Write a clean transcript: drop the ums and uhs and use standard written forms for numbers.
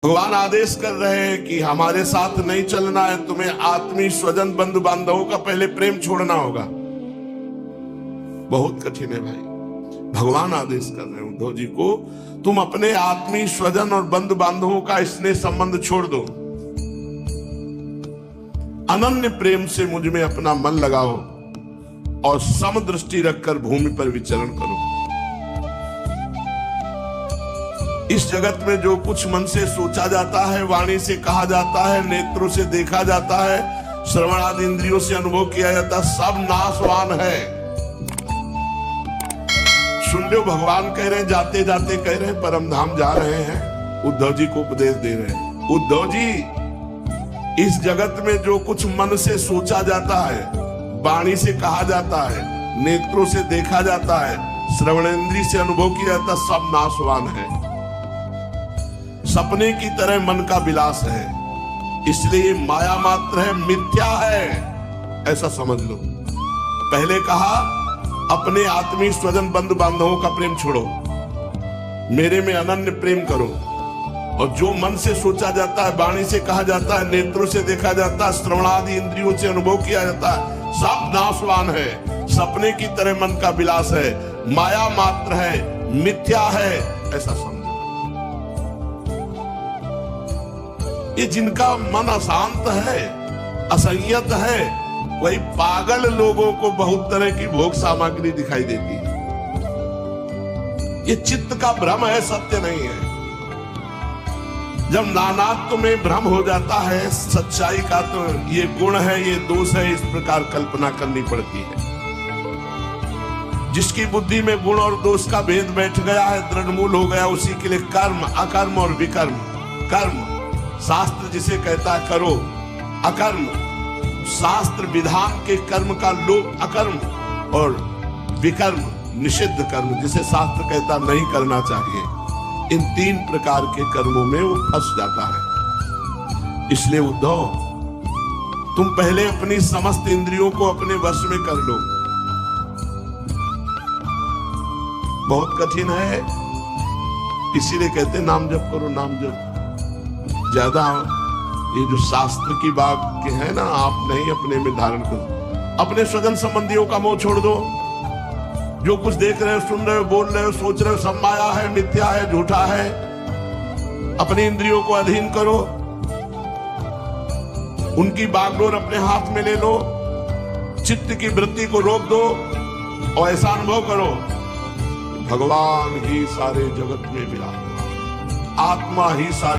भगवान आदेश कर रहे हैं कि हमारे साथ नहीं चलना है, तुम्हें आत्मीय स्वजन बंधु बांधवों का पहले प्रेम छोड़ना होगा। बहुत कठिन है भाई। भगवान आदेश कर रहे हैं उद्धव जी को, तुम अपने आत्मीय स्वजन और बंधु बांधवों का स्नेह संबंध छोड़ दो, अनन्य प्रेम से मुझ में अपना मन लगाओ और समदृष्टि रखकर भूमि पर विचरण करो। इस जगत में जो कुछ मन से सोचा जाता है, वाणी से कहा जाता है, नेत्रों से देखा जाता है, श्रवण आदि इंद्रियों से अनुभव किया जाता है, सब नाशवान है। सुन लो, भगवान कह रहे हैं, जाते जाते कह रहे हैं, परम धाम जा रहे हैं, उद्धव जी को उपदेश दे रहे हैं। उद्धव जी, इस जगत में जो कुछ मन से सोचा जाता है, वाणी से कहा जाता है, नेत्रों से देखा जाता है, श्रवणेंद्रिय से अनुभव किया जाता है, सब नाशवान है। सपने की तरह मन का विलास है, इसलिए माया मात्र है, मिथ्या है, ऐसा समझ लो। पहले कहा अपने आत्मीय स्वजन बंधु बांधवों का प्रेम छोड़ो, मेरे में अनन्य प्रेम करो, और जो मन से सोचा जाता है, वाणी से कहा जाता है, नेत्रों से देखा जाता है, श्रवणादि इंद्रियों से अनुभव किया जाता है, सब नाशवान है, सपने की तरह मन का विलास है, माया मात्र है, मिथ्या है, ऐसा समझो। ये जिनका मन अशांत है, असंयत है, वही पागल लोगों को बहुत तरह की भोग सामग्री दिखाई देती है। ये चित्त का भ्रम है, सत्य नहीं है। जब नानात्व में भ्रम हो जाता है सच्चाई का, तो ये गुण है, ये दोष है, इस प्रकार कल्पना करनी पड़ती है। जिसकी बुद्धि में गुण और दोष का भेद बैठ गया है, दृढ़मूल हो गया, उसी के लिए कर्म, अकर्म और विकर्म। कर्म शास्त्र जिसे कहता है करो, अकर्म शास्त्र विधान के कर्म का लोप अकर्म, और विकर्म निषिद्ध कर्म जिसे शास्त्र कहता नहीं करना चाहिए। इन तीन प्रकार के कर्मों में वो फंस जाता है। इसलिए उद्धव, तुम पहले अपनी समस्त इंद्रियों को अपने वश में कर लो। बहुत कठिन है, इसीलिए कहते नाम जप करो, नाम जप। ज्यादा ये जो शास्त्र की बात है ना, आप नहीं अपने में धारण करो। अपने स्वजन संबंधियों का मोह छोड़ दो। जो कुछ देख रहे हो, सुन रहे हो, बोल रहे हो, सोच रहे हो, सब माया है, मिथ्या है, झूठा है। अपनी इंद्रियों को अधीन करो, उनकी बागडोर अपने हाथ में ले लो, चित्त की वृत्ति को रोक दो और ऐसा अनुभव करो, भगवान ही सारे जगत में विराजमान, आत्मा ही सारे